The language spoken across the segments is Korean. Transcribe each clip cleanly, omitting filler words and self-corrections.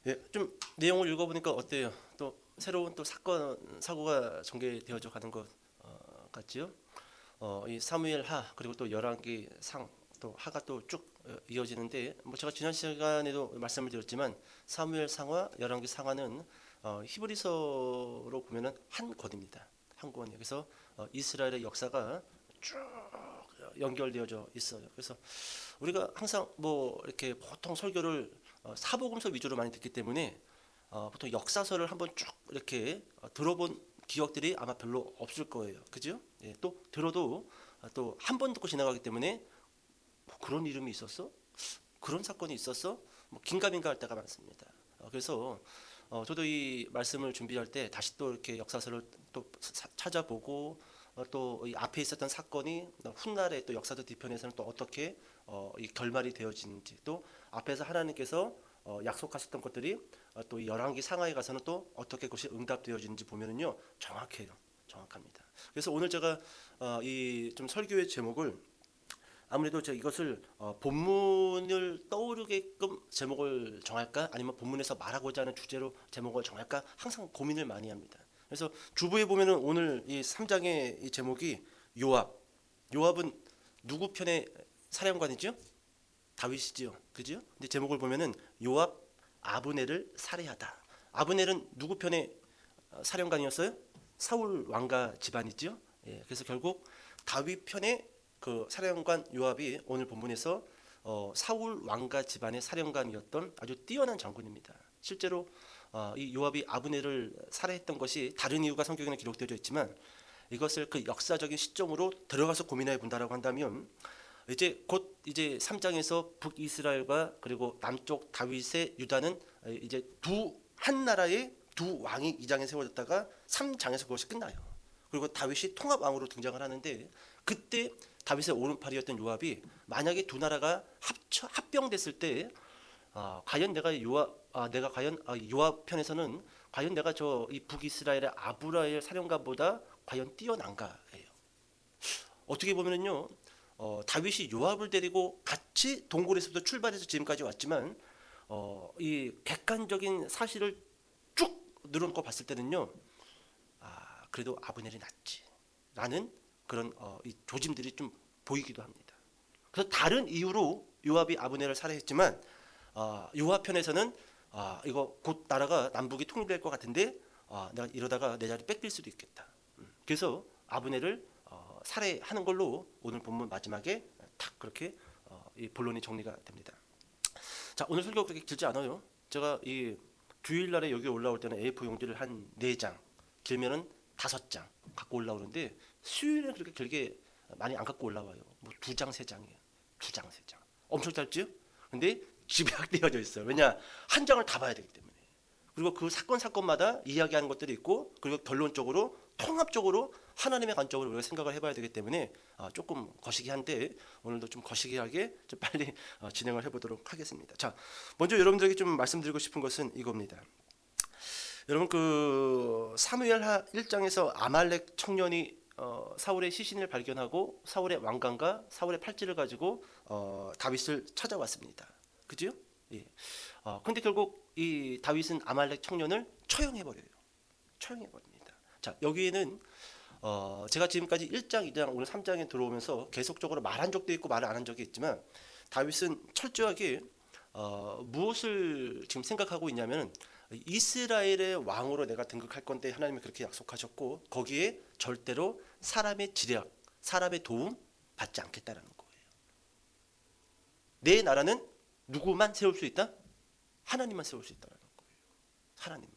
예, 좀 내용을 읽어보니까 어때요? 또 새로운 또 사고가 전개되어져 가는 것 같지요? 이 사무엘 하 그리고 또 열왕기 상 또 하가 또 쭉 이어지는데 뭐 제가 지난 시간에도 말씀을 드렸지만 사무엘 상하 열왕기 상하는 히브리서로 보면은 한 권입니다. 한 권이에요. 그래서 이스라엘의 역사가 쭉 연결되어져 있어요. 그래서 우리가 항상 뭐 이렇게 보통 설교를 사복음서 위주로 많이 듣기 때문에 보통 역사서를 한번 쭉 이렇게 들어본 기억들이 아마 별로 없을 거예요. 그죠? 예, 또 들어도 또 한 번 듣고 지나가기 때문에 뭐 그런 이름이 있었어? 그런 사건이 있었어? 뭐 긴가민가 할 때가 많습니다. 그래서 저도 이 말씀을 준비할 때 다시 또 이렇게 역사서를 또 찾아보고 또 이 앞에 있었던 사건이 훗날의 또 역사적 뒤편에서는 또 어떻게 이 결말이 되어지는지 또 앞에서 하나님께서 약속하셨던 것들이 또 열왕기 상하에 가서는 또 어떻게 그것이 응답되어지는지 보면은요 정확해요. 정확합니다. 그래서 오늘 제가 이 좀 설교의 제목을 아무래도 제가 이것을 본문을 떠오르게끔 제목을 정할까 아니면 본문에서 말하고자 하는 주제로 제목을 정할까 항상 고민을 많이 합니다. 그래서 주부에 보면은 오늘 이 3장의 이 제목이 요압. 요압은 누구 편의 사령관이죠? 다윗이지요. 그죠? 근데 제목을 보면은 요압 아브넬을 살해하다. 아브넬은 누구 편의 사령관이었어요? 사울 왕가 집안이죠. 예, 그래서 결국 다윗 편의 그 사령관 요압이 오늘 본문에서 사울 왕가 집안의 사령관이었던 아주 뛰어난 장군입니다. 실제로 이 요압이 아브넬을 살해했던 것이 다른 이유가 성경에는 기록되어 있지만 이것을 그 역사적인 시점으로 들어가서 고민해 본다라고 한다면 이제 곧 이제 3장에서 북이스라엘과 그리고 남쪽 다윗의 유다는 이제 한 나라의 두 왕이 2장에 세워졌다가 3장에서 그것이 끝나요. 그리고 다윗이 통합 왕으로 등장을 하는데 그때 다윗의 오른팔이었던 요압이 만약에 두 나라가 합병됐을 때 과연 내가 과연 요압 편에서는 과연 내가 저 이 북이스라엘의 아브라엘 사령관보다 과연 뛰어난가예요. 어떻게 보면은요. 다윗이 요압을 데리고 같이 동굴에서부터 출발해서 지금까지 왔지만 이 객관적인 사실을 쭉 늘어놓고 봤을 때는요. 그래도 아브넬이 낫지라는 그런 이 조짐들이 좀 보이기도 합니다. 그래서 다른 이유로 요압이 아브넬을 살해했지만 요압 편에서는 이거 곧 나라가 남북이 통일될 것 같은데 내가 이러다가 내 자리 뺏길 수도 있겠다. 그래서 아브넬을 살해하는 걸로 오늘 본문 마지막에 탁 그렇게 이 본론이 정리가 됩니다. 자, 오늘 설교 그렇게 길지 않아요. 제가 이 주일날에 여기 올라올 때는 A4 용지를 한 4장, 길면은 5장 갖고 올라오는데 수요일에 그렇게 길게 많이 안 갖고 올라와요. 뭐 2장, 3장이에요. 2장, 3장. 엄청 짧죠? 근데 집약되어져 있어요. 왜냐? 한 장을 다 봐야 되기 때문에. 그리고 그 사건마다 이야기하는 것들이 있고 그리고 결론적으로 통합적으로 하나님의 관점으로 우리가 생각을 해봐야 되기 때문에 조금 거시기한데 오늘도 좀 거시기하게 좀 빨리 진행을 해보도록 하겠습니다. 자, 먼저 여러분들에게 좀 말씀드리고 싶은 것은 이겁니다. 여러분 그 사무엘하 1장에서 아말렉 청년이 사울의 시신을 발견하고 사울의 왕관과 사울의 팔찌를 가지고 다윗을 찾아왔습니다. 그죠? 예. 근데 결국 이 다윗은 아말렉 청년을 처형해버려요. 처형해버립니다. 자, 여기에는 제가 지금까지 1장, 2장, 오늘 3장에 들어오면서 계속적으로 말한 적도 있고 말을 안 한 적이 있지만 다윗은 철저하게 무엇을 지금 생각하고 있냐면 이스라엘의 왕으로 내가 등극할 건데 하나님이 그렇게 약속하셨고 거기에 절대로 사람의 지략, 사람의 도움 받지 않겠다라는 거예요. 내 나라는 누구만 세울 수 있다? 하나님만 세울 수 있다는 거예요. 하나님만.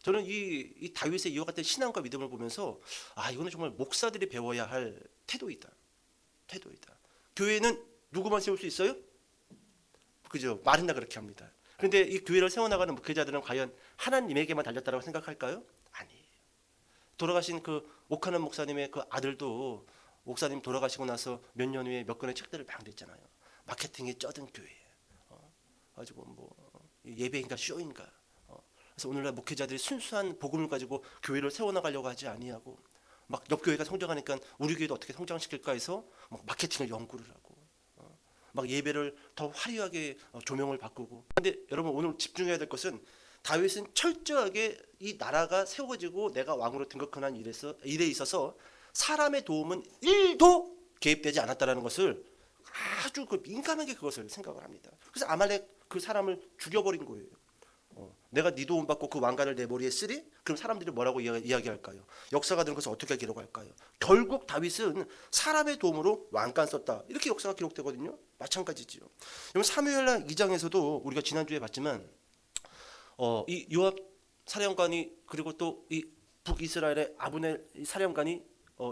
저는 이 다윗의 이와 같은 신앙과 믿음을 보면서 이거는 정말 목사들이 배워야 할 태도이다. 태도이다. 교회는 누구만 세울 수 있어요? 그죠? 말은 다 그렇게 합니다. 그런데 이 교회를 세워나가는 목회자들은 과연 하나님에게만 달렸다고 생각할까요? 아니에요. 돌아가신 그 오카는 목사님의 그 아들도 목사님 돌아가시고 나서 몇 년 후에 몇 권의 책들을 막 냈잖아요. 마케팅에 쩌든 교회. 가지고 뭐 예배인가 쇼인가. 그래서 오늘날 목회자들이 순수한 복음을 가지고 교회를 세워나가려고 하지 아니하고 막 옆 교회가 성장하니까 우리 교회도 어떻게 성장시킬까 해서 막 마케팅을 연구를 하고 막 예배를 더 화려하게 조명을 바꾸고. 근데 여러분 오늘 집중해야 될 것은 다윗은 철저하게 이 나라가 세워지고 내가 왕으로 등극하는 일에 있어서 사람의 도움은 1도 개입되지 않았다라는 것을 아주 그 민감하게 그것을 생각을 합니다. 그래서 아말렉 그 사람을 죽여버린 거예요. 내가 네 도움 받고 그 왕관을 내 머리에 쓰리? 그럼 사람들이 뭐라고 이야기할까요? 역사가들은 그것을 어떻게 기록할까요? 결국 다윗은 사람의 도움으로 왕관 썼다. 이렇게 역사가 기록되거든요. 마찬가지지요. 여러분 사무엘하 2장에서도 우리가 지난주에 봤지만 이 요압 사령관이 그리고 또 이 북이스라엘의 아브넬 사령관이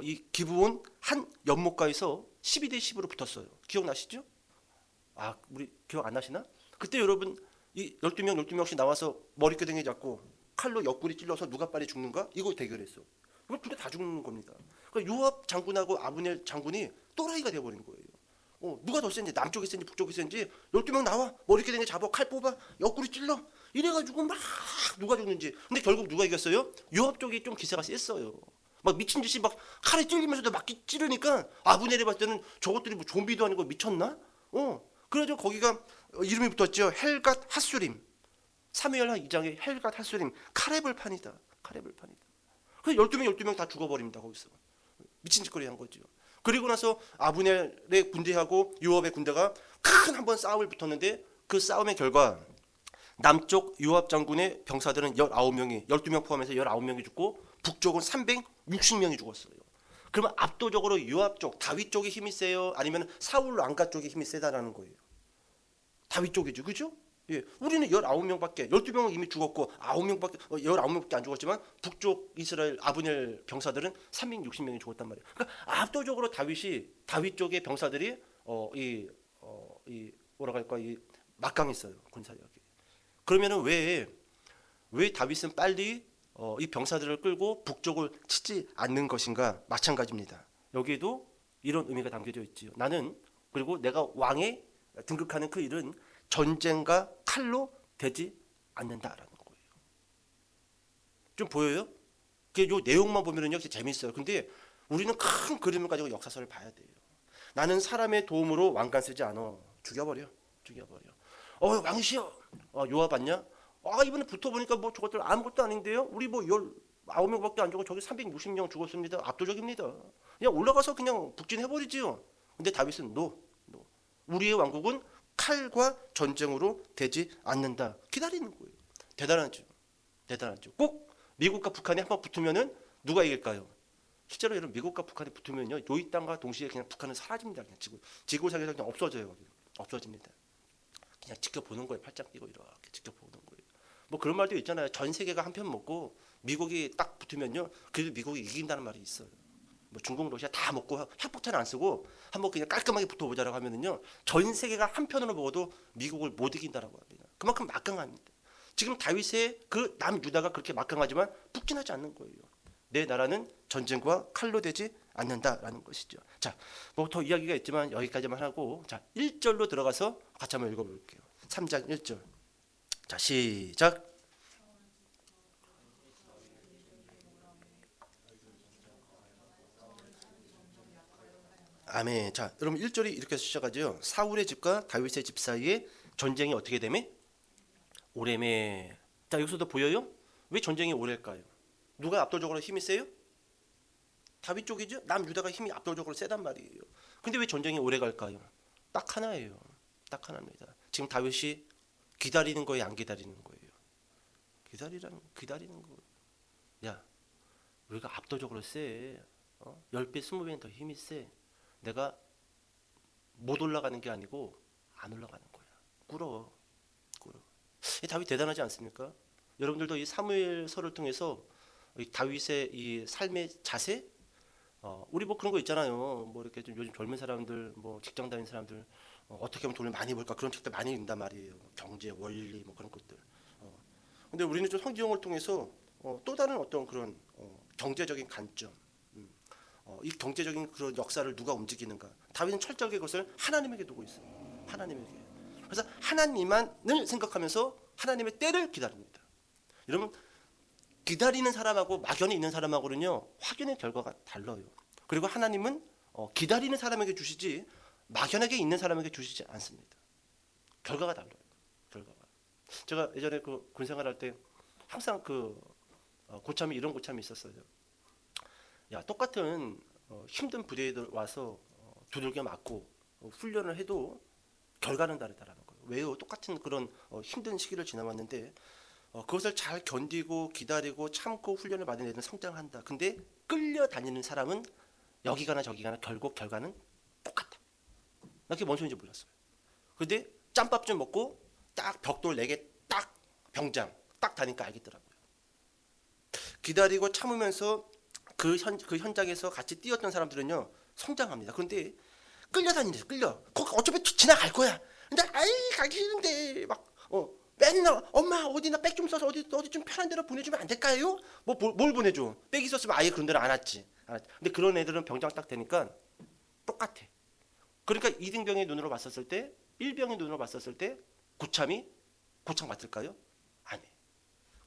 이 기브온 한 연못가에서 12대 10으로 붙었어요. 기억나시죠? 아, 우리 기억 안 나시나? 그때 여러분 이 12명씩 나와서 머리끄댕이 잡고 칼로 옆구리 찔러서 누가 빨리 죽는가? 이거 대결했어. 그럼 둘 다 죽는 겁니다. 그러니까 요압 장군하고 아브넬 장군이 또라이가 되어버린 거예요. 누가 더 센지, 남쪽이 센지 북쪽이 센지 12명 나와 머리끄댕이 잡아 칼 뽑아 옆구리 찔러 이래가지고 막 누가 죽는지. 근데 결국 누가 이겼어요? 요압 쪽이 좀 기세가 셌어요. 막 미친 듯이 막 칼에 찔리면서도 막 찌르니까 아브넬이 봤을 때는 저것들이 뭐 좀비도 아니고 미쳤나? 그래서 거기가 이름이 붙었죠. 헬갓 핫수림. 사무엘하 2장의 헬갓 핫수림. 카레블 판이다. 카레블 판이다. 그래서 12명 다 죽어버립니다. 거기서. 미친 짓거리 한 거죠. 그리고 나서 아브넬의 군대하고 요압의 군대가 큰 한번 싸움을 붙었는데 그 싸움의 결과 남쪽 요압 장군의 병사들은 19명이 12명 포함해서 19명이 죽고 북쪽은 360명이 죽었어요. 그러면 압도적으로 요압 쪽, 다윗 쪽이 힘이 세요? 아니면 사울 왕가 쪽이 힘이 세다라는 거예요. 다윗 쪽이죠. 그죠? 예. 우리는 19명밖에, 12명은 이미 죽었고 19명밖에 안 죽었지만 북쪽 이스라엘 아브넬 병사들은 360명이 죽었단 말이에요. 그러니까 압도적으로 다윗 쪽의 병사들이 뭐라고 할까? 이 막강했어요. 군사력이. 그러면은 왜 다윗은 빨리 이 병사들을 끌고 북쪽을 치지 않는 것인가? 마찬가지입니다. 여기에도 이런 의미가 담겨져 있지요. 나는 그리고 내가 왕에 등극하는 그 일은 전쟁과 칼로 되지 않는다라는 거예요. 좀 보여요? 요 내용만 보면은 역시 재밌어요. 근데 우리는 큰 그림을 가지고 역사서를 봐야 돼요. 나는 사람의 도움으로 왕관 쓰지 않아. 죽여버려. 왕이시여. 요압 봤냐? 이번에 붙어보니까 뭐 저것들 아무것도 아닌데요. 우리 뭐 19명밖에 안 죽고 저기 360명 죽었습니다. 압도적입니다. 그냥 올라가서 그냥 북진해버리지요. 근데 다윗은 노. 우리의 왕국은 칼과 전쟁으로 되지 않는다. 기다리는 거예요. 대단하죠. 꼭 미국과 북한이 한번 붙으면은 누가 이길까요? 실제로 여러분 미국과 북한이 붙으면요, 이 땅과 동시에 그냥 북한은 사라집니다. 그냥 지구상에서 그냥 없어져요. 없어집니다. 그냥 지켜보는 거예요. 팔짱 끼고 이렇게 지켜보는 거예요. 뭐 그런 말도 있잖아요. 전 세계가 한편 먹고 미국이 딱 붙으면요, 그래도 미국이 이긴다는 말이 있어요. 뭐 중국, 러시아 다 먹고 핵폭탄 안 쓰고 한번 그냥 깔끔하게 붙어보자라고 하면은요, 전 세계가 한편으로 먹어도 미국을 못 이긴다라고 합니다. 그만큼 막강합니다. 지금 다윗의 그 남유다가 그렇게 막강하지만 북진하지 않는 거예요. 내 나라는 전쟁과 칼로 되지 않는다라는 것이죠. 자, 뭐 더 이야기가 있지만 여기까지만 하고, 자, 1절로 들어가서 같이 한번 읽어볼게요. 3장 1절. 자, 시작. 아멘. 자, 여러분 1절이 이렇게 시작하죠. 사울의 집과 다윗의 집 사이에 전쟁이 어떻게 되매? 오래매. 자, 여기서도 보여요? 왜 전쟁이 오래일까요? 누가 압도적으로 힘이 세요? 다윗 쪽이죠. 남유다가 힘이 압도적으로 세단 말이에요. 근데 왜 전쟁이 오래 갈까요? 딱 하나예요. 딱 하나입니다. 지금 다윗이 기다리는 거예요, 안 기다리는 거예요? 기다리는 거. 야, 우리가 압도적으로 세. 10배, 20배는 더 힘이 세. 내가 못 올라가는 게 아니고 안 올라가는 거야. 꿇어. 이 다윗 대단하지 않습니까? 여러분들도 이 사무엘서를 통해서 이 다윗의 이 삶의 자세, 우리 뭐 그런 거 있잖아요. 뭐 이렇게 좀 요즘 젊은 사람들, 뭐 직장 다니는 사람들 어떻게 하면 돈을 많이 벌까, 그런 책들 많이 읽는단 말이에요. 경제, 원리, 뭐 그런 것들. 근데 우리는 좀 성경을 통해서 또 다른 어떤 그런 경제적인 관점, 이 경제적인 그런 역사를 누가 움직이는가. 다윗은 철저하게 그것을 하나님에게 두고 있어요. 하나님에게. 그래서 하나님만을 생각하면서 하나님의 때를 기다립니다. 여러분, 기다리는 사람하고 막연히 있는 사람하고는요, 확연의 결과가 달라요. 그리고 하나님은 기다리는 사람에게 주시지 막연하게 있는 사람에게 주시지 않습니다. 결과가 달라요. 결과가. 제가 예전에 그 군생활할 때 항상 그 고참이 이런 고참이 있었어요. 야, 똑같은 힘든 부대에 와서 두들겨 맞고 훈련을 해도 결과는 다르다라는 거예요. 왜요? 똑같은 그런 힘든 시기를 지나왔는데 그것을 잘 견디고 기다리고 참고 훈련을 받은 애들은 성장한다. 근데 끌려다니는 사람은 여기 가나 저기 가나 결국 결과는 똑같다. 나 그게 뭔 소리인지 몰랐어요. 근데 짬밥 좀 먹고 딱 벽돌 4개 딱 병장 딱 다니까 알겠더라고요. 기다리고 참으면서 그 현장에서 같이 뛰었던 사람들은요 성장합니다. 그런데 끌려다니면서 거기 어차피 지나갈 거야. 근데 아이 가기 싫은데 막 맨날 엄마 어디나 백 좀 써서 어디 좀 편한 데로 보내주면 안 될까요? 뭘 보내줘? 백이 있었으면 아예 그런 데로 안 왔지. 근데 그런 애들은 병장 딱 되니까 똑같아. 그러니까 이등병의 눈으로 봤었을 때, 일병의 눈으로 봤었을 때 고참이 고참 같을까요? 아니.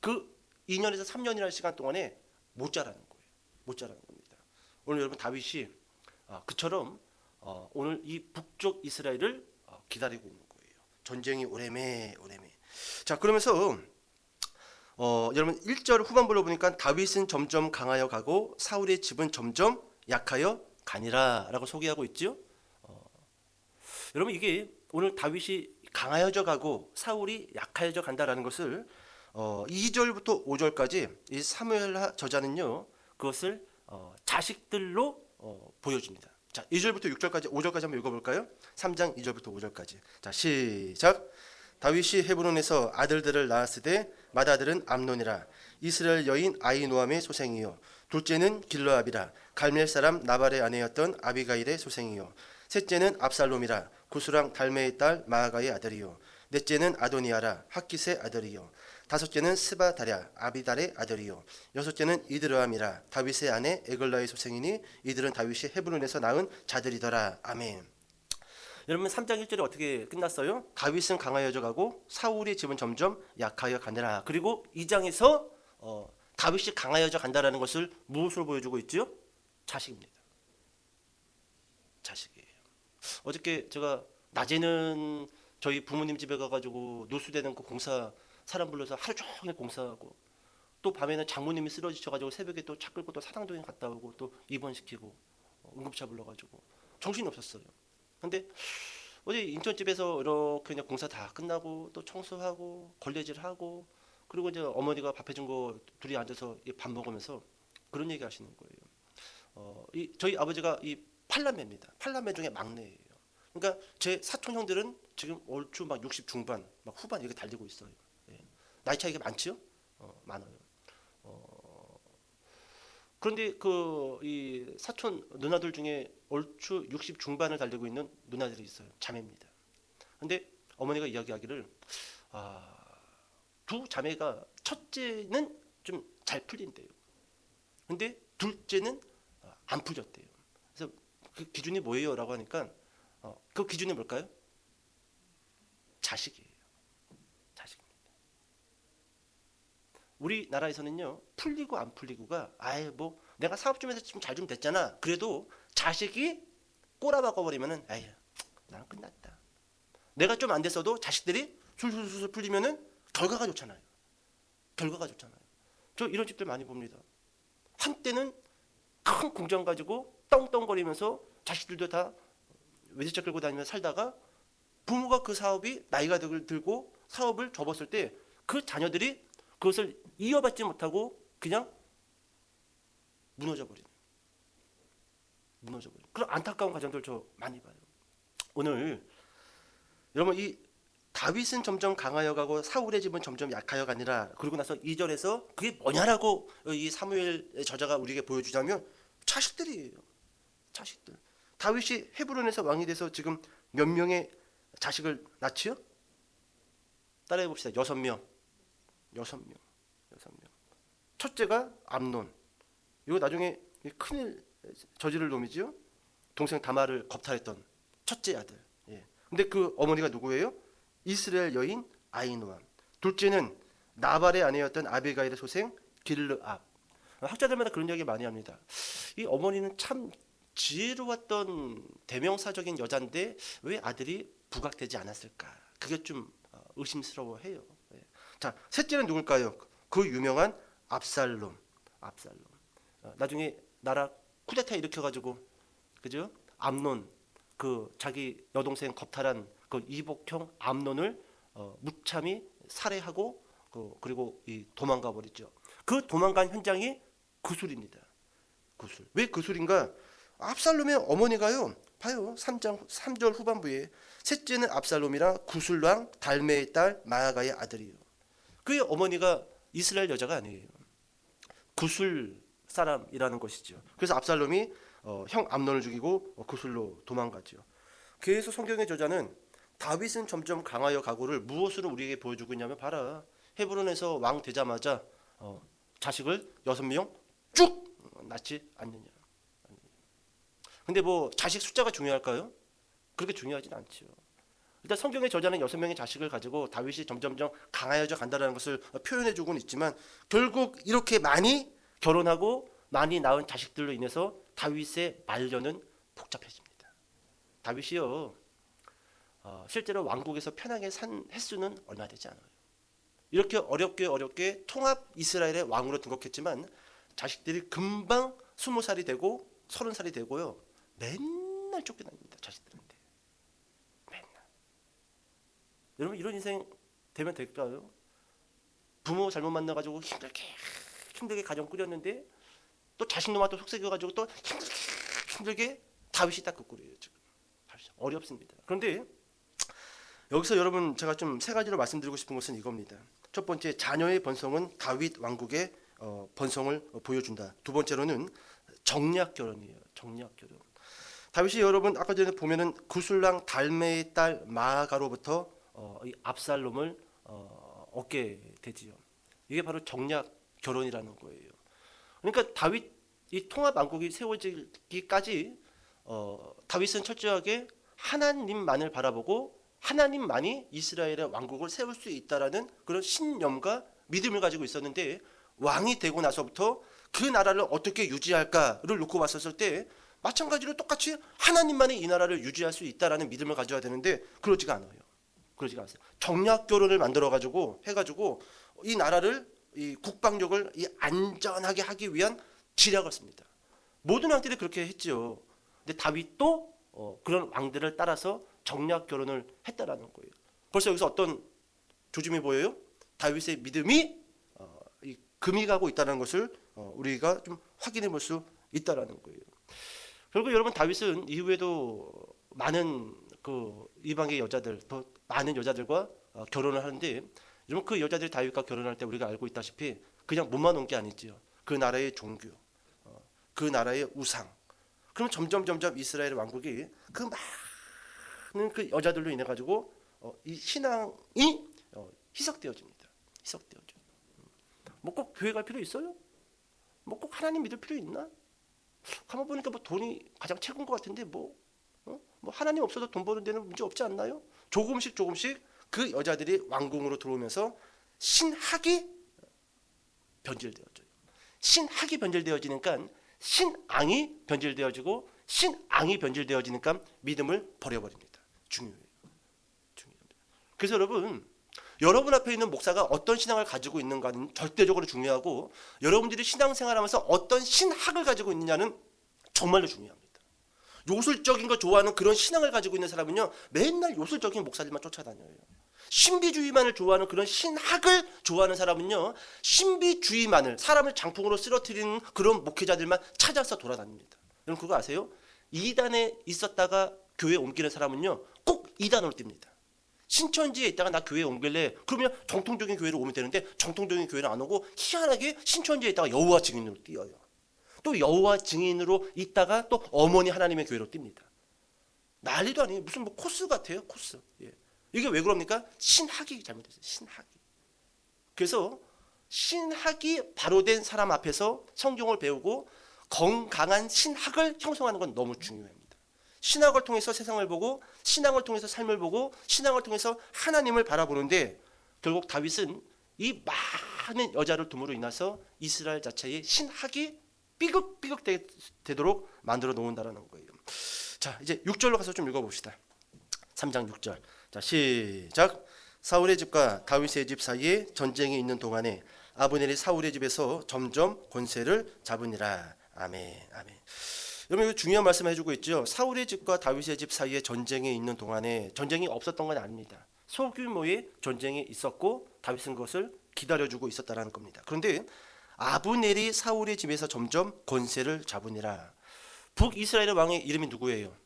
그 2년에서 3년이라는 시간 동안에 못 자라는 거예요. 못 자라는 겁니다. 오늘 여러분 다윗이 그처럼 오늘 이 북쪽 이스라엘을 기다리고 있는 거예요. 전쟁이 오래매. 자, 그러면서 여러분 1절 후반부로 보니까 다윗은 점점 강하여 가고 사울의 집은 점점 약하여 가니라라고 소개하고 있죠. 여러분 이게 오늘 다윗이 강하여져 가고 사울이 약하여져 간다라는 것을 2절부터 5절까지 이 사무엘 저자는요 그것을 자식들로 보여줍니다. 자, 2절부터 6절까지 5절까지 한번 읽어볼까요? 3장 2절부터 5절까지. 자, 시작. 다윗이 헤브론에서 아들들을 낳았으되 맏아들은 암논이라 이스라엘 여인 아히노암의 소생이요 둘째는 길르압이라 갈멜 사람 나발의 아내였던 아비가일의 소생이요 셋째는 압살롬이라 구스랑 달메의 딸 마아가의 아들이요 넷째는 아도니아라 학깃의 아들이요 다섯째는 스바다랴 아비달의 아들이요 여섯째는 이드르암이라 다윗의 아내 에글라의 소생이니 이들은 다윗이 헤브론에서 낳은 자들이더라. 아멘. 여러분 3장 1절이 어떻게 끝났어요? 다윗은 강하여져 가고 사울의 집은 점점 약하여 가느라. 그리고 2장에서 다윗이 강하여져 간다라는 것을 무엇으로 보여주고 있죠? 자식입니다. 자식이에요. 어저께 제가 낮에는 저희 부모님 집에 가가지고 노수되는 그 공사 사람 불러서 하루 종일 공사하고 또 밤에는 장모님이 쓰러지셔가지고 새벽에 또 차 끌고 또 사당동에 갔다 오고 또 입원시키고 응급차 불러가지고 정신이 없었어요. 근데 어제 인천집에서 이렇게 그냥 공사 다 끝나고 또 청소하고 걸레질하고 그리고 이제 어머니가 밥 해준 거 둘이 앉아서 밥 먹으면서 그런 얘기 하시는 거예요. 저희 아버지가 이 팔남매입니다. 팔남매 중에 막내예요. 그러니까 제 사촌 형들은 지금 얼추 막 60 중반, 막 후반 이렇게 달리고 있어요. 예. 나이 차이가 많지요? 많아요. 그런데 이 사촌 누나들 중에 얼추 60 중반을 달리고 있는 누나들이 있어요. 자매입니다. 근데 어머니가 이야기하기를 두 자매가 첫째는 좀 잘 풀린대요. 근데 둘째는 안 풀렸대요. 그래서 그 기준이 뭐예요? 라고 하니까 그 기준이 뭘까요? 자식이에요. 자식입니다. 우리나라에서는요 풀리고 안 풀리고가 아예 뭐 내가 사업 좀 해서 좀 잘 좀 됐잖아. 그래도 자식이 꼬라박아 버리면은 아유 나는 끝났다. 내가 좀 안 됐어도 자식들이 술술술 풀리면은 결과가 좋잖아요. 결과가 좋잖아요. 저 이런 집들 많이 봅니다. 한때는 큰 공장 가지고 떵떵거리면서 자식들도 다 외제차 끌고 다니면서 살다가 부모가 그 사업이 나이가 들고 사업을 접었을 때 그 자녀들이 그것을 이어받지 못하고 그냥 무너져 버리는 그런 안타까운 가정들 저 많이 봐요. 오늘 여러분 이 다윗은 점점 강하여 가고 사울의 집은 점점 약하여 가니라. 그러고 나서 2절에서 그게 뭐냐라고 이 사무엘 저자가 우리에게 보여주자면 자식들이에요. 자식들. 다윗이 헤브론에서 왕이 돼서 지금 몇 명의 자식을 낳지요? 따라해 봅시다. 6명. 첫째가 암논. 이거 나중에 큰일 저지를 놈이지요. 동생 다말을 겁탈했던 첫째 아들. 예. 근데 그 어머니가 누구예요? 이스라엘 여인 아히노암. 둘째는 나발의 아내였던 아비가일의 소생 길르압. 학자들마다 그런 이야기 많이 합니다. 이 어머니는 참 지혜로웠던 대명사적인 여자인데 왜 아들이 부각되지 않았을까? 그게 좀 의심스러워해요. 예. 자, 셋째는 누굴까요? 그 유명한 압살롬. 나중에 나라 쿠데타 일으켜가지고, 그죠? 암논, 그 자기 여동생 겁탈한 그 이복형 암논을 무참히 살해하고 그리고 도망가 버리죠. 그 도망간 현장이 구술입니다. 구술. 왜 구술인가? 압살롬의 어머니가요. 봐요. 3절 후반부에 셋째는 압살롬이라 구술왕 달메의 딸 마아가의 아들이요. 그의 어머니가 이스라엘 여자가 아니에요. 구술 사람이라는 것이죠. 그래서 압살롬이 형 암논을 죽이고 구술로 도망가죠. 그래서 성경의 저자는 다윗은 점점 강하여 가고를 무엇으로 우리에게 보여주고 있냐면, 봐라, 헤브론에서 왕 되자마자 자식을 6명 쭉 낳지 않느냐. 근데 뭐 자식 숫자가 중요할까요? 그렇게 중요하진 않죠. 일단 성경의 저자는 6명의 자식을 가지고 다윗이 점점점 강하여져 간다는 것을 표현해주고는 있지만, 결국 이렇게 많이 결혼하고 많이 낳은 자식들로 인해서 다윗의 말년은 복잡해집니다. 다윗이요, 실제로 왕국에서 편하게 산 횟수는 얼마 되지 않아요. 이렇게 어렵게 통합 이스라엘의 왕으로 등극했지만 자식들이 금방 20살이 되고 30살이 되고요, 맨날 쫓겨납니다. 자식들한테 맨날. 여러분, 이런 인생 되면 될까요? 부모 잘못 만나가지고 힘들게 가정 꾸렸는데 또 자식 놈아 또 속삭여가지고 또 힘들게 다윗이 딱 그 꼴이에요. 지금 어렵습니다. 그런데 여기서 여러분, 제가 좀 3가지로 말씀드리고 싶은 것은 이겁니다. 첫 번째, 자녀의 번성은 다윗 왕국의 번성을 보여준다. 두 번째로는 정략 결혼이에요. 정략 결혼. 다윗이 여러분 아까 전에 보면은 구술랑 달메의 딸 마아가로부터 이 압살롬을 얻게 되지요. 이게 바로 정략 결혼이라는 거예요. 그러니까 다윗 이 통합 왕국이 세워지기까지 다윗은 철저하게 하나님만을 바라보고 하나님만이 이스라엘의 왕국을 세울 수 있다라는 그런 신념과 믿음을 가지고 있었는데, 왕이 되고 나서부터 그 나라를 어떻게 유지할까를 놓고 봤었을 때 마찬가지로 똑같이 하나님만이 이 나라를 유지할 수 있다라는 믿음을 가져야 되는데 그러지가 않아요. 그러지가 않아요. 정략 결혼을 만들어 가지고 해가지고 이 나라를, 이 국방력을 안전하게 하기 위한 지략을 씁니다. 모든 왕들이 그렇게 했지요. 근데 다윗도 그런 왕들을 따라서 정략 결혼을 했다라는 거예요. 벌써 여기서 어떤 조짐이 보여요? 다윗의 믿음이 금이 가고 있다는 것을 우리가 좀 확인해 볼 수 있다라는 거예요. 결국 여러분, 다윗은 이후에도 많은 그 이방의 여자들, 더 많은 여자들과 결혼을 하는데, 여러분 그 여자들이 다윗과 결혼할 때 우리가 알고 있다시피 그냥 몸만 온 게 아니지요. 그 나라의 종교, 그 나라의 우상. 그럼 점점 이스라엘 왕국이 그 많은 그 여자들로 인해 가지고 이 신앙이 희석되어집니다. 희석되어져. 뭐 꼭 교회 갈 필요 있어요? 뭐 꼭 하나님 믿을 필요 있나? 가만 보니까 뭐 돈이 가장 최고인 것 같은데 뭐 하나님 없어도 돈 버는 데는 문제 없지 않나요? 조금씩 그 여자들이 왕궁으로 들어오면서 신학이 변질되어져요. 신학이 변질되어지니까 신앙이 변질되어지고, 신앙이 변질되어지니까 믿음을 버려버립니다. 중요합니다. 그래서 여러분 앞에 있는 목사가 어떤 신앙을 가지고 있는가는 절대적으로 중요하고, 여러분들이 신앙생활하면서 어떤 신학을 가지고 있느냐는 정말로 중요합니다. 요술적인 거 좋아하는 그런 신앙을 가지고 있는 사람은요, 맨날 요술적인 목사들만 쫓아다녀요. 신비주의만을 좋아하는 그런 신학을 좋아하는 사람은요, 신비주의만을, 사람을 장풍으로 쓰러뜨리는 그런 목회자들만 찾아서 돌아다닙니다. 여러분 그거 아세요? 이단에 있었다가 교회에 옮기는 사람은요, 꼭 이단으로 뜁니다. 신천지에 있다가 나 교회에 옮길래, 그러면 정통적인 교회로 오면 되는데 정통적인 교회는 안 오고 희한하게 신천지에 있다가 여호와 증인으로 뛰어요. 또 여호와 증인으로 있다가 또 어머니 하나님의 교회로 뜁니다. 난리도 아니에요. 무슨 뭐 코스 같아요. 코스. 예. 이게 왜 그럽니까? 신학이 잘못됐어요. 신학이. 그래서 신학이 바로 된 사람 앞에서 성경을 배우고 건강한 신학을 형성하는 건 너무 중요합니다. 신학을 통해서 세상을 보고, 신앙을 통해서 삶을 보고, 신앙을 통해서 하나님을 바라보는데, 결국 다윗은 이 많은 여자를 둠으로 인해서 이스라엘 자체의 신학이 삐걱삐걱 되도록 만들어 놓는다라는 거예요. 자, 이제 6절로 가서 좀 읽어봅시다. 3장 6절. 자, 시작. 사울의 집과 다윗의 집 사이에 전쟁이 있는 동안에 아브넬이 사울의 집에서 점점 권세를 잡으니라. 아멘. 아멘. 여러분, 이거 중요한 말씀을 해주고 있죠. 사울의 집과 다윗의 집 사이에 전쟁이 있는 동안에 전쟁이 없었던 건 아닙니다. 소규모의 전쟁이 있었고 다윗은 그것을 기다려주고 있었다는 겁니다. 그런데 아브넬이 사울의 집에서 점점 권세를 잡으니라. 북이스라엘 왕의 이름이 누구예요?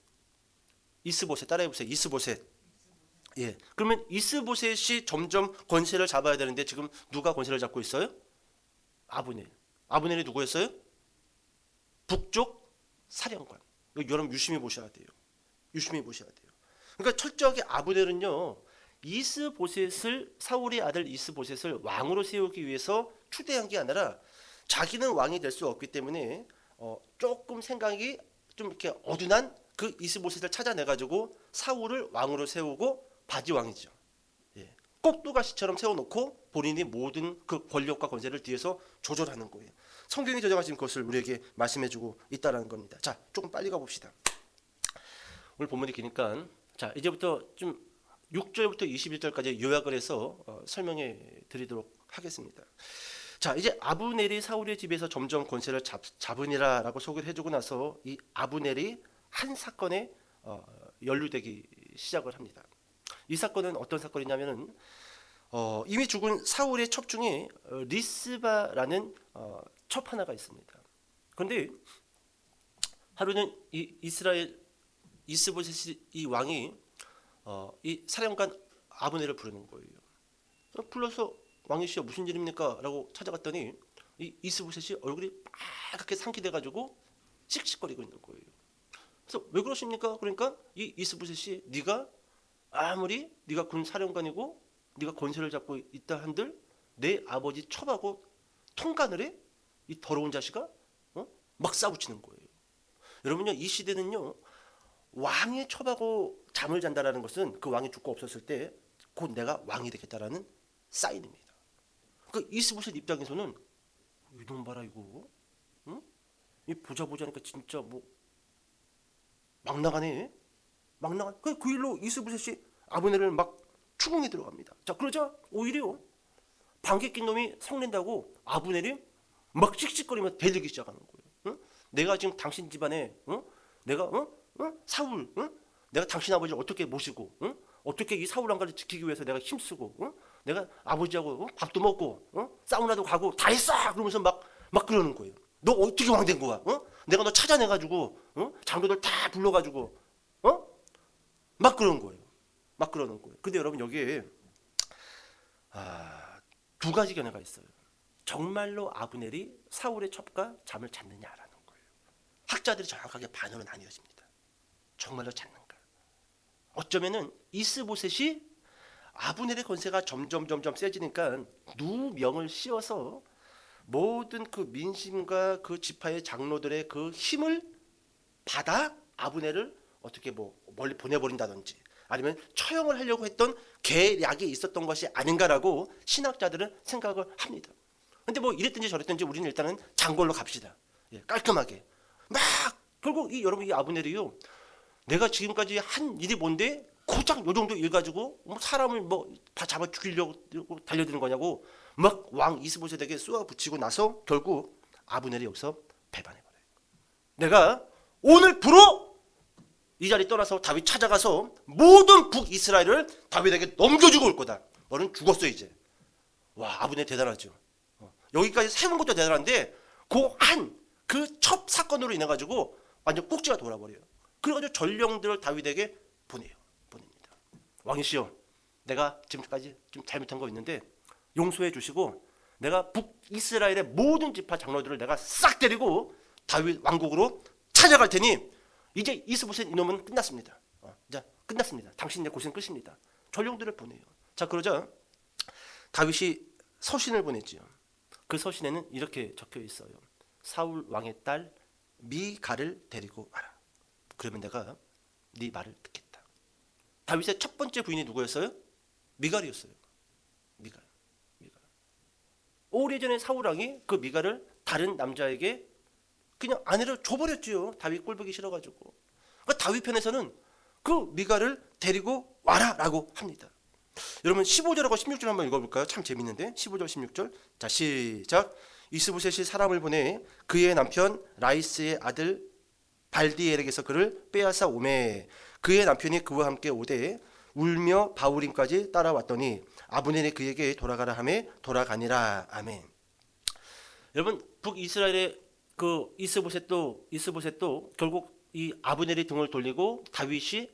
이스보셋. 따라해보세요. 이스보셋. 예. 그러면 이스보셋이 점점 권세를 잡아야 되는데 지금 누가 권세를 잡고 있어요? 아브넬. 아브넬이 누구였어요? 북쪽 사령관. 이거 여러분 유심히 보셔야 돼요. 유심히 보셔야 돼요. 그러니까 철저하게 아브넬은요, 이스보셋을, 사울의 아들 이스보셋을 왕으로 세우기 위해서 추대한 게 아니라 자기는 왕이 될 수 없기 때문에 조금 생각이 좀 이렇게 어둔한 그 이스보셋을 찾아내 가지고 사울을 왕으로 세우고 바지왕이죠. 예. 꼭두가시처럼 세워놓고 본인이 모든 그 권력과 권세를 뒤에서 조절하는 거예요. 성경이 저장하신 것을 우리에게 말씀해주고 있다는 겁니다. 자, 조금 빨리 가봅시다. 오늘 본문이 기니까 자, 이제부터 좀 6절부터 21절까지 요약을 해서 설명해 드리도록 하겠습니다. 자, 이제 아브넬이 사울의 집에서 점점 권세를 잡으니라라고 소개를 해주고 나서 이 아브넬이 한 사건에 연루되기 시작을 합니다. 이 사건은 어떤 사건이냐면은 이미 죽은 사울의 첩 중에 리스바라는 첩 하나가 있습니다. 그런데 하루는 이 이스라엘 이스보셋 이 왕이 이 사령관 아브넬을 부르는 거예요. 불러서 왕이시여 무슨 일입니까? 라고 찾아갔더니 이 이스보셋이 얼굴이 빨갛게 상기돼 가지고 씩씩거리고 있는 거예요. 그래서 왜 그러십니까? 그러니까 이 이스보셋이 네가 아무리 네가 군 사령관이고 네가 권세를 잡고 있다 한들 내 아버지 첩하고 통간을 해? 이 더러운 자식아? 막 싸우치는 거예요. 여러분요, 이 시대는요, 왕의 첩하고 잠을 잔다라는 것은 그 왕이 죽고 없었을 때 곧 내가 왕이 되겠다라는 사인입니다. 그 이스보셋 입장에서는 이놈 봐라 이거, 응? 이 보자니까 진짜 뭐 막 나가네, 막 나가. 그 일로 이스보셋이 아브넬을 막 추궁에 들어갑니다. 자, 그러자 오히려 방귀 낀 놈이 성낸다고 아브넬이 막 씩씩거리면서 대들기 시작하는 거예요. 응? 내가 지금 당신 집안에, 내가 사울, 내가 당신 아버지를 어떻게 모시고, 어떻게 이 사울 왕가를 지키기 위해서 내가 힘쓰고, 내가 아버지하고 밥도 먹고, 사우나도 가고 다 했어. 그러면서 막 그러는 거예요. 너 어떻게 왕 된 거야? 내가 너 찾아내가지고, 장로들 다 불러가지고, 막 그러는 거예요. 막 그러는 거예요. 근데 여러분 여기에 두 가지 견해가 있어요. 정말로 아브넬이 사울의 첩과 잠을 잤느냐라는 거예요. 학자들이 정확하게 반으로 나뉘어집니다. 정말로 잤는가? 어쩌면은 이스보셋이 아브넬의 권세가 점점 세지니까 누명을 씌워서 모든 그 민심과 그 지파의 장로들의 그 힘을 받아 아브넬을 어떻게 뭐 멀리 보내버린다든지 아니면 처형을 하려고 했던 계략이 있었던 것이 아닌가라고 신학자들은 생각을 합니다. 근데 뭐 이랬든지 저랬든지 우리는 일단은 장걸로 갑시다. 예, 깔끔하게. 막 결국 여러분 이 아브넬이요, 내가 지금까지 한 일이 뭔데 고작 요 정도 일 가지고 뭐 사람을 뭐 다 잡아 죽이려고 달려드는 거냐고 막 왕 이스보셋에게 쏘아 붙이고 나서 결국 아브넬이 여기서 배반해버려요. 내가 오늘부로 이 자리 떠나서 다윗 찾아가서 모든 북이스라엘을 다윗에게 넘겨주고 올 거다. 너는 죽었어 이제. 와, 아브넬 대단하죠. 여기까지 세운 것도 대단한데 그 첩 사건으로 인해 가지고 완전 꼭지가 돌아버려요. 그래가지고 전령들을 다윗에게 보냅니다. 왕이시여, 내가 지금까지 좀 잘못한 거 있는데 용서해 주시고 내가 북이스라엘의 모든 지파 장로들을 내가 싹 데리고 다윗 왕국으로 찾아갈 테니 이제 이스보셋 이놈은 끝났습니다. 이제 끝났습니다. 당신의 고생 끝입니다. 전령들을 보내요. 자, 그러자 다윗이 서신을 보냈지요. 그 서신에는 이렇게 적혀 있어요. 사울 왕의 딸 미갈을 데리고 와라. 그러면 내가 네 말을 듣겠다. 다윗의 첫 번째 부인이 누구였어요? 미갈이었어요. 미갈. 오래전에 사울 왕이 그 미갈을 다른 남자에게 그냥 아내를 줘버렸지요. 다윗 꼴보기 싫어가지고. 그러니까 다윗 편에서는 그 미갈을 데리고 와라라고 합니다. 여러분 15절하고 16절 한번 읽어볼까요? 참 재밌는데 15절 16절. 자 시작. 이스보셋이 사람을 보내 그의 남편 라이스의 아들 발디엘에게서 그를 빼앗아 오매 그의 남편이 그와 함께 오되 울며 바후림까지 따라왔더니 아브넬이 그에게 돌아가라 하매 돌아가니라. 아멘. 여러분 북이스라엘의 그 이스보셋도 결국 이 아브넬이 등을 돌리고 다윗이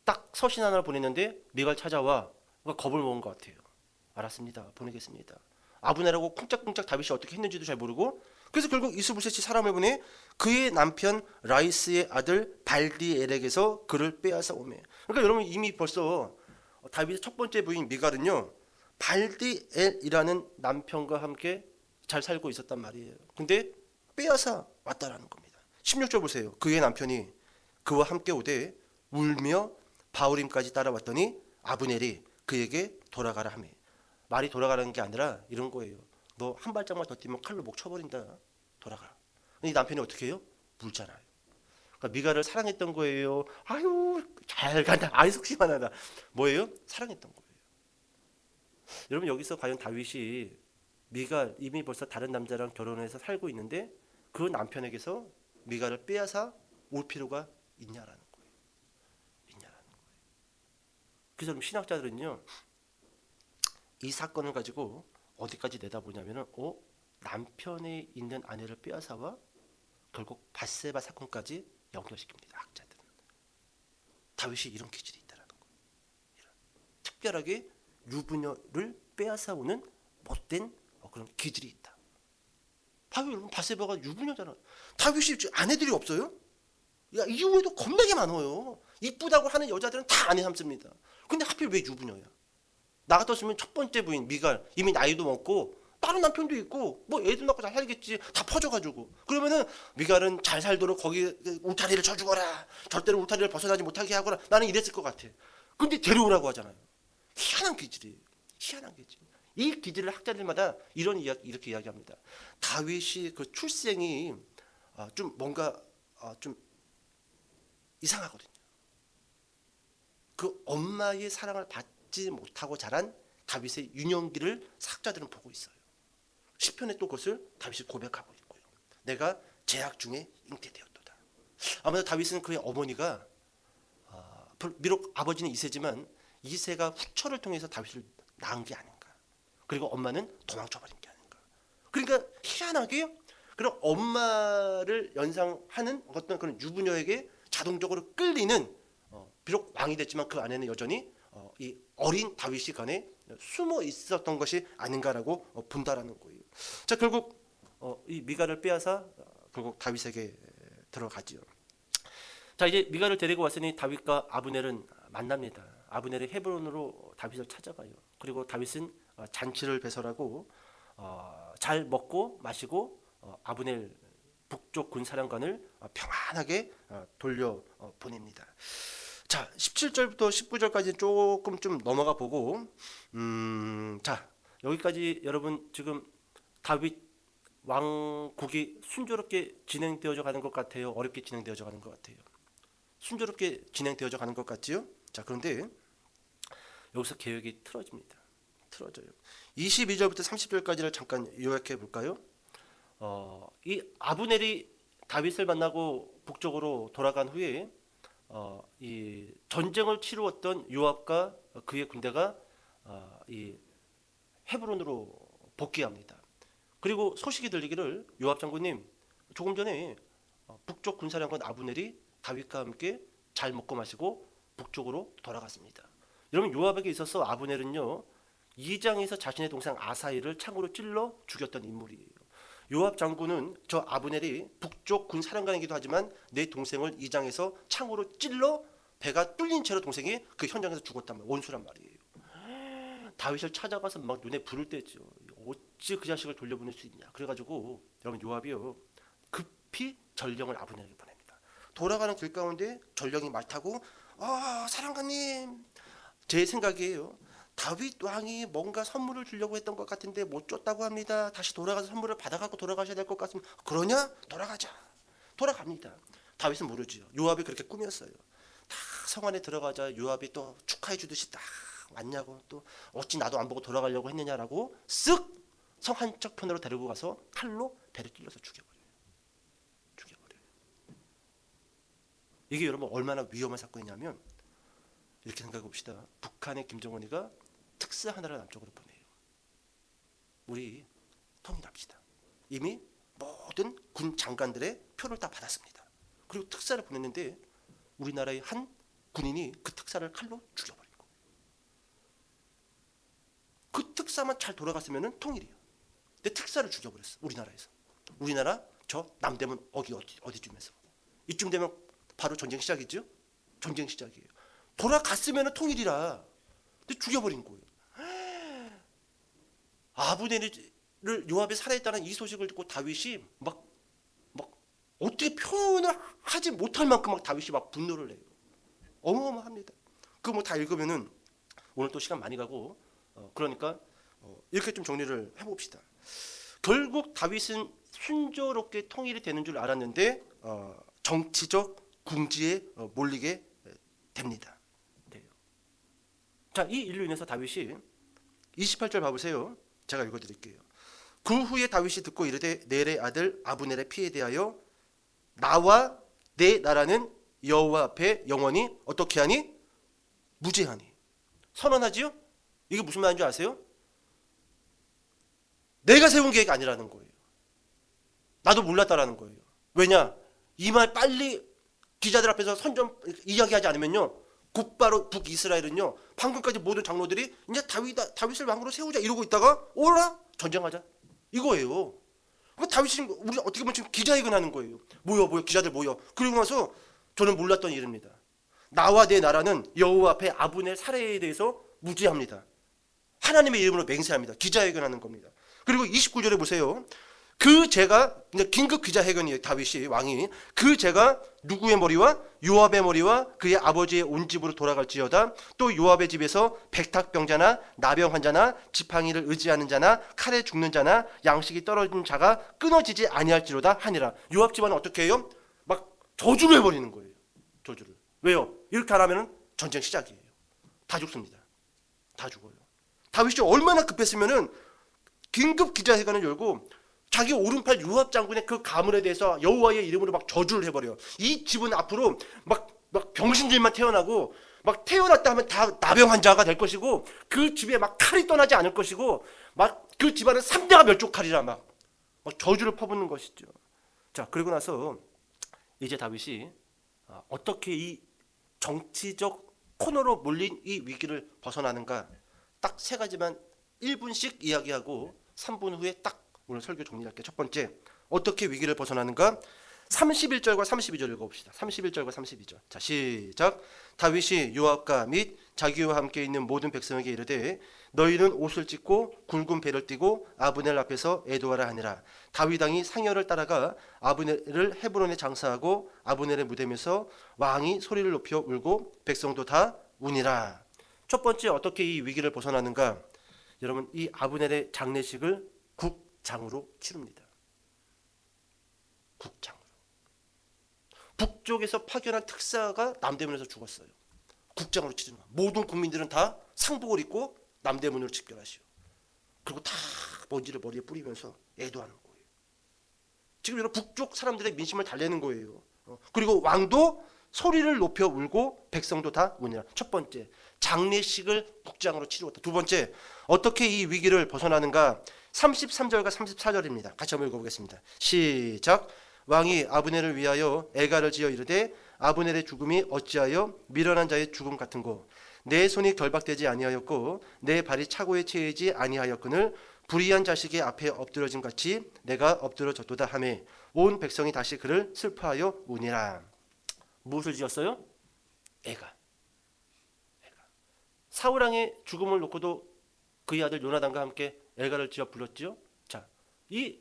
딱 서신 하나를 보냈는데 미갈 찾아와. 그러니까 겁을 먹은 것 같아요. 알았습니다. 보내겠습니다. 아브넬하고 쿵짝쿵짝 다윗이 어떻게 했는지도 잘 모르고 그래서 결국 이스보셋이 사람을 보내 그의 남편 라이스의 아들 발디엘에게서 그를 빼앗아 오매. 그러니까 여러분 이미 벌써 다윗의 첫 번째 부인 미갈은요 발디엘이라는 남편과 함께 잘 살고 있었단 말이에요. 근데 빼앗아 왔다라는 겁니다. 16절 보세요. 그의 남편이 그와 함께 오되 울며 바후림까지 따라왔더니 아브넬이 그에게 돌아가라 하매. 말이 돌아가라는 게 아니라 이런 거예요. 너 한 발짝만 더 뛰면 칼로 목 쳐버린다. 돌아가. 이 남편이 어떻게 해요? 물잖아요. 그러니까 미갈을 사랑했던 거예요. 아유 잘 간다. 아이 속시원하다. 뭐예요? 사랑했던 거예요. 여러분 여기서 과연 다윗이 미갈 이미 벌써 다른 남자랑 결혼해서 살고 있는데 그 남편에게서 미갈을 빼앗아 올 필요가 있냐라는 거예요. 있냐라는 거예요. 그래서 신학자들은요 이 사건을 가지고 어디까지 내다보냐면은 남편에 있는 아내를 빼앗아와 결국 밧세바 사건까지 연결시킵니다. 학자들은 다윗이 이런 기질이 있다라는 거예요. 특별하게 유부녀를 빼앗아오는 못된 그런 기질이 있다. 봐요 여러분 밧세바가 유부녀잖아. 다윗이 아내들이 없어요? 야 이후에도 겁나게 많아요. 이쁘다고 하는 여자들은 다 아내 삼습니다. 근데 하필 왜 유부녀야? 나 같았으면 첫 번째 부인 미갈 이미 나이도 먹고 다른 남편도 있고 뭐 애도 낳고 잘 살겠지. 다 퍼져가지고 그러면은 미갈은 잘 살도록 거기 울타리를 쳐주거라. 절대로 울타리를 벗어나지 못하게 하거라. 나는 이랬을 것 같아. 근데 데려오라고 하잖아요. 희한한 기질이에요. 희한한 기질. 이 기질을 학자들마다 이렇게 이야기합니다. 다윗이 그 출생이 좀 뭔가 좀 이상하거든요. 그 엄마의 사랑을 받지 못하고 자란 다윗의 유년기를 학자들은 보고 있어요. 시편에 또 그것을 다윗이 고백하고 있고요. 내가 제약 중에 잉태되었도다. 아마도 다윗은 그의 어머니가 비록 아버지는 이세지만 이세가 후처를 통해서 다윗을 낳은 게 아닌가. 그리고 엄마는 도망쳐버린 게 아닌가. 그러니까 희한하게 그런 엄마를 연상하는 어떤 그런 유부녀에게 자동적으로 끌리는 비록 왕이 됐지만 그 안에는 여전히 이 어린 다윗이 간에 숨어 있었던 것이 아닌가라고 본다라는 거예요. 자 결국 이 미갈을 빼앗아 결국 다윗에게 들어가지요. 자 이제 미갈을 데리고 왔으니 다윗과 아브넬은 만납니다. 아브넬이 헤브론으로 다윗을 찾아가요. 그리고 다윗은 잔치를 배설하고 잘 먹고 마시고 아브넬 북쪽 군사령관을 평안하게 돌려 보냅니다. 자 17절부터 19절까지 조금 좀 넘어가 보고 자 여기까지 여러분 지금 다윗 왕국이 순조롭게 진행되어져 가는 것 같아요? 어렵게 진행되어져 가는 것 같아요? 순조롭게 진행되어져 가는 것 같지요? 자 그런데 여기서 계획이 틀어집니다. 틀어져요. 22절부터 30절까지를 잠깐 요약해 볼까요? 이 아브넬이 다윗을 만나고 북쪽으로 돌아간 후에 이 전쟁을 치루었던 요압과 그의 군대가 이 헤브론으로 복귀합니다. 그리고 소식이 들리기를 요압 장군님 조금 전에 북쪽 군사령관 아브넬이 다윗과 함께 잘 먹고 마시고 북쪽으로 돌아갔습니다. 여러분 요압에게 있어서 아브넬은요 2장에서 자신의 동생 아사히를 창으로 찔러 죽였던 인물이에요. 요압 장군은 저 아브넬이 북쪽 군사령관이기도 하지만 내 동생을 2장에서 창으로 찔러 배가 뚫린 채로 동생이 그 현장에서 죽었단 말이에요. 원수란 말이에요. 다윗을 찾아가서 막 눈에 불을 떼죠. 어찌 그 자식을 돌려보낼 수 있냐. 그래가지고 여러분 요압이요 급히 전령을 아브넬에게 보냅니다. 돌아가는 길 가운데 전령이 말 타고 사령관님 제 생각이에요. 다윗 왕이 뭔가 선물을 주려고 했던 것 같은데 못 줬다고 합니다. 다시 돌아가서 선물을 받아가고 돌아가셔야 될 것 같습니다. 그러냐? 돌아가자. 돌아갑니다. 다윗은 모르지요. 요압이 그렇게 꾸몄어요. 다 성 안에 들어가자 요압이 또 축하해 주듯이 딱 왔냐고, 또 어찌 나도 안 보고 돌아가려고 했느냐라고 쓱 성 한쪽편으로 데리고 가서 칼로 배를 찔러서 죽여버려요. 이게 여러분 얼마나 위험한 사건이냐면, 이렇게 생각해 봅시다. 북한의 김정은이가 특사 하나를 남쪽으로 보내요. 우리 통일합시다. 이미 모든 군 장관들의 표를 다 받았습니다. 그리고 특사를 보냈는데 우리나라의 한 군인이 그 특사를 칼로 죽여버리고, 그 특사만 잘 돌아갔으면 통일이에요. 근데 특사를 죽여버렸어. 우리나라에서. 우리나라 저 남대문 어디쯤에서. 이쯤 되면 바로 전쟁 시작이죠. 전쟁 시작이에요. 돌아갔으면 통일이라. 근데 죽여버린 거예요. 아브넬을 요압이 살아있다는 이 소식을 듣고 다윗이 막 어떻게 표현을 하지 못할 만큼 막 다윗이 막 분노를 내요. 어마어마합니다. 그거 뭐 다 읽으면은 오늘 또 시간 많이 가고, 그러니까 이렇게 좀 정리를 해봅시다. 결국 다윗은 순조롭게 통일이 되는 줄 알았는데 정치적 궁지에 몰리게 됩니다. 자, 이 일로 인해서 다윗이 28절 봐보세요. 제가 읽어드릴게요. 그 후에 다윗이 듣고 이르되 넬의 아들 아브넬의 피에 대하여 나와 내 나라는 여호와 앞에 영원히 어떻게 하니? 무죄하니. 선언하지요? 이게 무슨 말인 줄 아세요? 내가 세운 계획이 아니라는 거예요. 나도 몰랐다라는 거예요. 왜냐? 이 말 빨리 기자들 앞에서 선전 이야기하지 않으면요, 곧바로 북이스라엘은요, 방금까지 모든 장로들이 이제 다윗을 왕으로 세우자 이러고 있다가 오라 전쟁하자 이거예요. 다윗이 우리 어떻게 보면 지금 기자회견하는 거예요. 모여 기자들 모여. 그리고 나서 저는 몰랐던 일입니다. 나와 내 나라는 여호와 앞에 아브넬 살해에 대해서 무죄합니다. 하나님의 이름으로 맹세합니다. 기자회견하는 겁니다. 그리고 29절에 보세요. 그 죄가 이제 긴급 기자회견이에요. 다윗이 왕이 그 죄가 누구의 머리와 요압의 머리와 그의 아버지의 온 집으로 돌아갈지어다. 또 요압의 집에서 백탁병자나 나병 환자나 지팡이를 의지하는 자나 칼에 죽는 자나 양식이 떨어진 자가 끊어지지 아니할지로다 하니라. 요압 집안은 어떻게 해요? 막 저주를 해버리는 거예요. 저주를. 왜요? 이렇게 안 하면 전쟁 시작이에요. 다 죽습니다. 다 죽어요. 다윗이 얼마나 급했으면은 긴급 기자회견을 열고 자기 오른팔 요압 장군의 그 가문에 대해서 여호와의 이름으로 막 저주를 해버려요. 이 집은 앞으로 막 병신들만 태어나고, 막 태어났다 하면 다 나병 환자가 될 것이고, 그 집에 막 칼이 떠나지 않을 것이고, 막 그 집안은 3대가 멸족하리라 막 저주를 퍼붓는 것이죠. 자, 그리고 나서 이제 다윗이 어떻게 이 정치적 코너로 몰린 이 위기를 벗어나는가, 딱 세 가지만 1분씩 이야기하고 3분 후에 딱 오늘 설교 정리할게요. 첫 번째, 어떻게 위기를 벗어나는가? 31절과 32절 읽어봅시다. 31절과 32절. 자, 시작. 다윗이 요압과 및 자기와 함께 있는 모든 백성에게 이르되 너희는 옷을 찢고 굵은 배를 띠고 아브넬 앞에서 애도하라 하니라. 다윗 왕이 상여를 따라가 아브넬을 헤브론에 장사하고 아브넬의 무덤에서 왕이 소리를 높여 울고 백성도 다 우니라. 첫 번째, 어떻게 이 위기를 벗어나는가? 여러분, 이 아브넬의 장례식을 국장으로 치릅니다. 국장으로. 북쪽에서 파견한 특사가 남대문에서 죽었어요. 국장으로 치르는 거예요. 모든 국민들은 다 상복을 입고 남대문으로 집결하시오. 그리고 다 먼지를 머리에 뿌리면서 애도하는 거예요. 지금 여러분, 북쪽 사람들의 민심을 달래는 거예요. 그리고 왕도 소리를 높여 울고 백성도 다 우니라. 첫 번째, 장례식을 국장으로 치르었다. 두 번째, 어떻게 이 위기를 벗어나는가? 33절과 34절입니다. 같이 한번 읽어보겠습니다. 시작. 왕이 아브넬을 위하여 애가를 지어 이르되 아브넬의 죽음이 어찌하여 미련한 자의 죽음 같은고 내 손이 결박되지 아니하였고 내 발이 차고에 채이지 아니하였거늘 불의한 자식의 앞에 엎드러짐 같이 내가 엎드러졌도다 하며 온 백성이 다시 그를 슬퍼하여 우니라. 무엇을 지었어요? 애가. 사울왕의 죽음을 놓고도 그의 아들 요나단과 함께 애가를 지어 불렀지요. 자, 이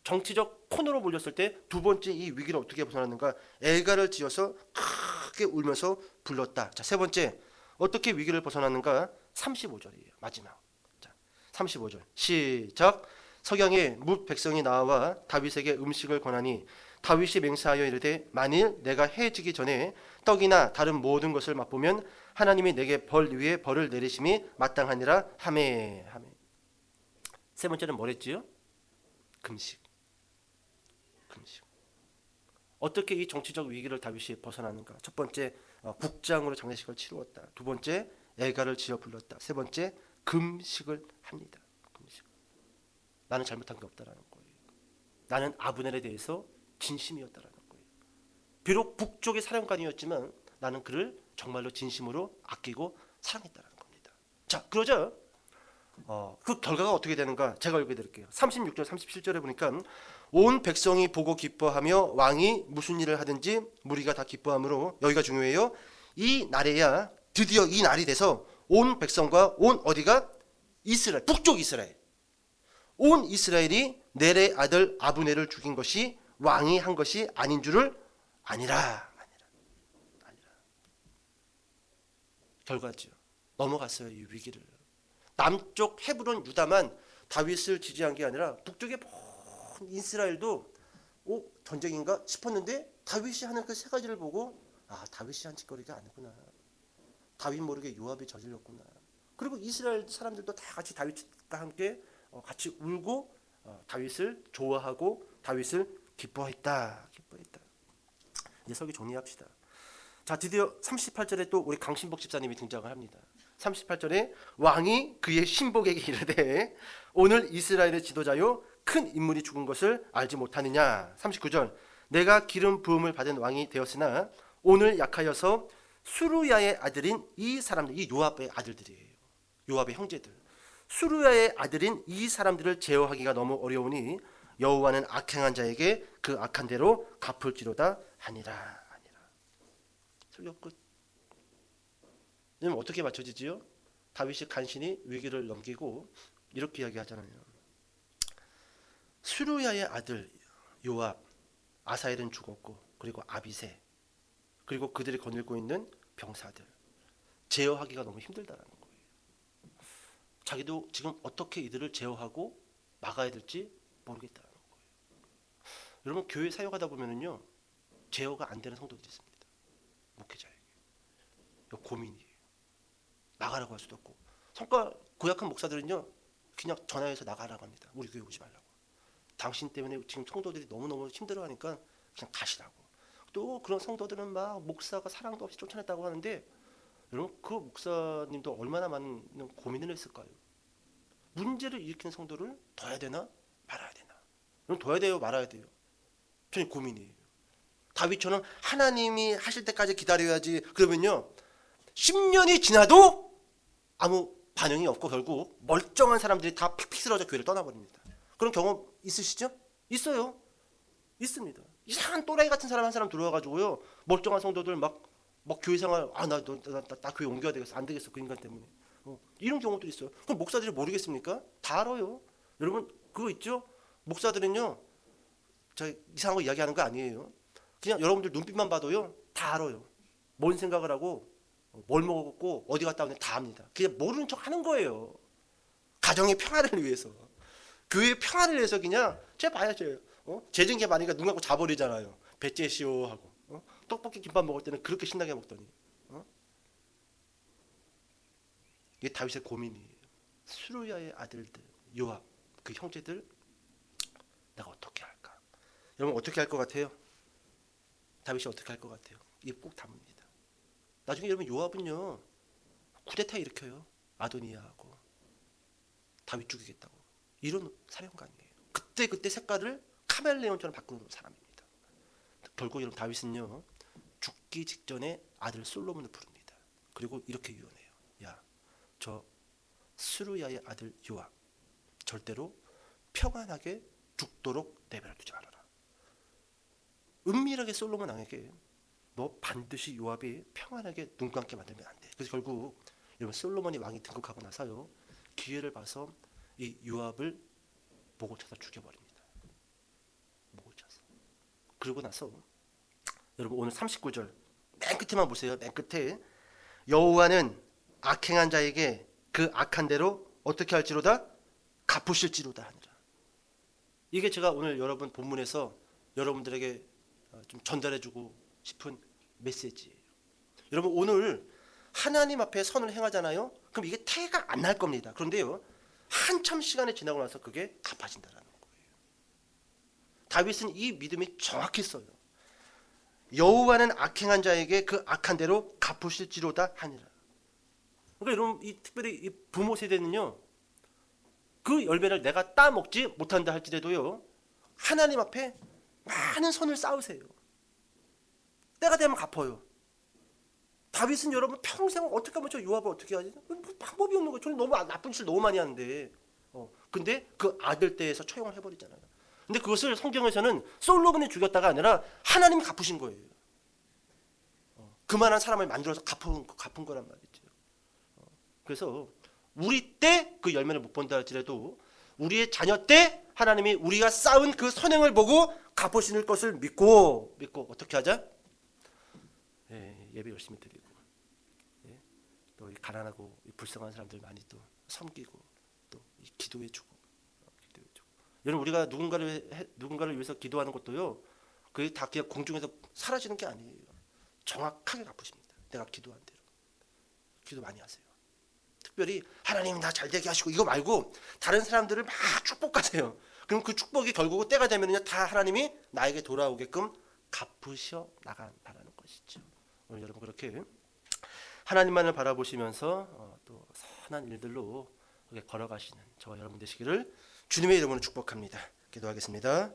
정치적 코너로 몰렸을 때 두 번째 이 위기를 어떻게 벗어났는가? 애가를 지어서 크게 울면서 불렀다. 자, 세 번째, 어떻게 위기를 벗어났는가? 35절이에요. 마지막. 자, 35절. 시작. 석양에 뭇 백성이 나와 다윗에게 음식을 권하니 다윗이 맹세하여 이르되 만일 내가 해지기 전에 떡이나 다른 모든 것을 맛보면 하나님이 내게 벌 위에 벌을 내리심이 마땅하니라 하매. 세 번째는 뭐랬지요? 금식. 어떻게 이 정치적 위기를 다윗이 벗어나는가? 첫 번째, 국장으로 장례식을 치루었다. 두 번째, 애가를 지어 불렀다. 세 번째, 금식을 합니다. 금식. 나는 잘못한 게 없다라는 거예요. 나는 아브넬에 대해서 진심이었다라는 거예요. 비록 북쪽의 사령관이었지만 나는 그를 정말로 진심으로 아끼고 사랑했다라는 겁니다. 자, 그러자 그 결과가 어떻게 되는가? 제가 읽어드릴게요. 36절, 37절에 보니까 온 백성이 보고 기뻐하며 왕이 무슨 일을 하든지 무리가 다 기뻐하므로, 여기가 중요해요. 이 날에야 드디어 이 날이 돼서 온 백성과 온 어디가? 이스라엘, 북쪽 이스라엘, 온 이스라엘이 넬의 아들 아브넬을 죽인 것이 왕이 한 것이 아닌 줄을 아니라. 결과죠. 넘어갔어요, 이 위기를. 남쪽 헤브론 유다만 다윗을 지지한 게 아니라 북쪽의 모든 이스라엘도 전쟁인가 싶었는데 다윗이 하는 그 세 가지를 보고 다윗이 한 짓거리가 아니구나. 다윗 모르게 요압이 저질렀구나. 그리고 이스라엘 사람들도 다 같이 다윗과 함께 같이 울고 다윗을 좋아하고 다윗을 기뻐했다. 이제 설교 정리합시다. 자, 드디어 38절에 또 우리 강신복 집사님이 등장을 합니다. 38절에 왕이 그의 신복에게 이르되 오늘 이스라엘의 지도자요 큰 인물이 죽은 것을 알지 못하느냐. 39절 내가 기름 부음을 받은 왕이 되었으나 오늘 약하여서 수루야의 아들인 이 사람들, 이 요압의 아들들이에요. 요압의 형제들. 수루야의 아들인 이 사람들을 제어하기가 너무 어려우니 여호와는 악행한 자에게 그 악한 대로 갚을지로다 하니라. 설교 끝. 그럼 어떻게 맞춰지지요? 다윗이 간신히 위기를 넘기고 이렇게 이야기하잖아요. 수루야의 아들 요압, 아사엘은 죽었고, 그리고 아비새, 그리고 그들이 거느리고 있는 병사들 제어하기가 너무 힘들다라는 거예요. 자기도 지금 어떻게 이들을 제어하고 막아야 될지 모르겠다는 거예요. 여러분, 교회 사역하다 보면은요 제어가 안 되는 성도들이 있습니다. 목회자에게 고민이에요. 나가라고 할 수도 없고, 성과 고약한 목사들은요 그냥 전화해서 나가라고 합니다. 우리 교회 오지 말라고. 당신 때문에 지금 성도들이 너무너무 힘들어하니까 그냥 가시라고. 또 그런 성도들은 막 목사가 사랑도 없이 쫓아냈다고 하는데, 여러분 그 목사님도 얼마나 많은 고민을 했을까요? 문제를 일으키는 성도를 둬야 되나 말아야 되나? 여러분, 둬야 돼요 말아야 돼요? 저는 고민이에요. 다윗처럼 하나님이 하실 때까지 기다려야지. 그러면요 10년이 지나도 아무 반응이 없고 결국 멀쩡한 사람들이 다 픽픽 쓰러져 교회를 떠나버립니다. 그런 경험 있으시죠? 있어요. 있습니다. 이상한 또라이 같은 사람 한 사람 들어와가지고요 멀쩡한 성도들 막 교회 생활 나 교회 옮겨야 되겠어, 안 되겠어 그 인간 때문에 이런 경우도 있어요. 그럼 목사들이 모르겠습니까? 다 알아요. 여러분 그거 있죠? 목사들은요 저 이상한 거 이야기하는 거 아니에요. 그냥 여러분들 눈빛만 봐도요 다 알아요. 뭔 생각을 하고 뭘 먹었고 어디 갔다 오는지 다 압니다. 그냥 모르는 척 하는 거예요. 가정의 평화를 위해서, 교회의 평화를 위해서 그냥 제가 봐야죠. 재정계 많으니까 눈 감고 자버리잖아요. 배째시오 하고 떡볶이 김밥 먹을 때는 그렇게 신나게 먹더니 이게 다윗의 고민이에요. 수루야의 아들들 요압 그 형제들 내가 어떻게 할까? 여러분 어떻게 할 것 같아요? 다윗이 어떻게 할 것 같아요? 이게 꼭 담습니다. 나중에 여러분 요압은요 쿠데타 일으켜요. 아도니아하고 다윗 죽이겠다고. 이런 사령관이에요. 그때 색깔을 카멜레온처럼 바꾸는 사람입니다. 결국 여러분 다윗은요 죽기 직전에 아들 솔로몬을 부릅니다. 그리고 이렇게 유언해요. 야, 저 스루야의 아들 요압 절대로 평안하게 죽도록 내버려 두지 말아라. 은밀하게 솔로몬 왕에게 너 반드시 요압이 평안하게 눈 감게 만들면 안 돼. 그래서 결국 여러분 솔로몬이 왕이 등극하고 나서요 기회를 봐서 이 요압을 목을 쳐서 죽여버립니다. 목을 쳐서. 그러고 나서 여러분 오늘 39절 맨 끝에만 보세요. 맨 끝에 여호와는 악행한 자에게 그 악한 대로 어떻게 할지로다 갚으실지로다 하니라. 이게 제가 오늘 여러분 본문에서 여러분들에게 좀 전달해주고 싶은 메시지예요. 여러분 오늘 하나님 앞에 선을 행하잖아요. 그럼 이게 태가 안 날 겁니다. 그런데요, 한참 시간이 지나고 나서 그게 갚아진다라는 거예요. 다윗은 이 믿음이 정확했어요. 여호와는 악행한 자에게 그 악한 대로 갚으실지로다 하니라. 그러니까 여러분 이 특별히 이 부모 세대는요, 그 열매를 내가 따먹지 못한다 할지라도요, 하나님 앞에 많은 선을 쌓으세요. 때가 되면 갚아요. 다윗은 여러분 평생 어떻게 하면 저 요압을 어떻게 하지? 뭐 방법이 없는 거예요. 저는 너무 나쁜 짓을 너무 많이 하는데. 근데 그 아들 때에서 처형을 해버리잖아요. 근데 그것을 성경에서는 솔로몬이 죽였다가 아니라 하나님이 갚으신 거예요. 그만한 사람을 만들어서 갚은 거란 말이죠. 그래서 우리 때 그 열매를 못 본다 할지라도 우리의 자녀 때 하나님이 우리가 쌓은 그 선행을 보고 갚으실 것을 믿고 어떻게 하자? 예배 열심히 드리고, 또 이 가난하고 이 불쌍한 사람들 많이 또 섬기고, 또 기도해주고. 여러분 우리가 누군가를 위해서 기도하는 것도요, 그게 다 그냥 공중에서 사라지는 게 아니에요. 정확하게 갚으십니다. 내가 기도한 대로. 기도 많이 하세요. 특별히 하나님 나 잘되게 하시고 이거 말고 다른 사람들을 막 축복하세요. 그럼 그 축복이 결국은 때가 되면은요, 다 하나님이 나에게 돌아오게끔 갚으셔 나간다는 것이죠. 오늘 여러분 그렇게 하나님만을 바라보시면서 또 선한 일들로 걸어가시는 저와 여러분 되시기를 주님의 이름으로 축복합니다. 기도하겠습니다.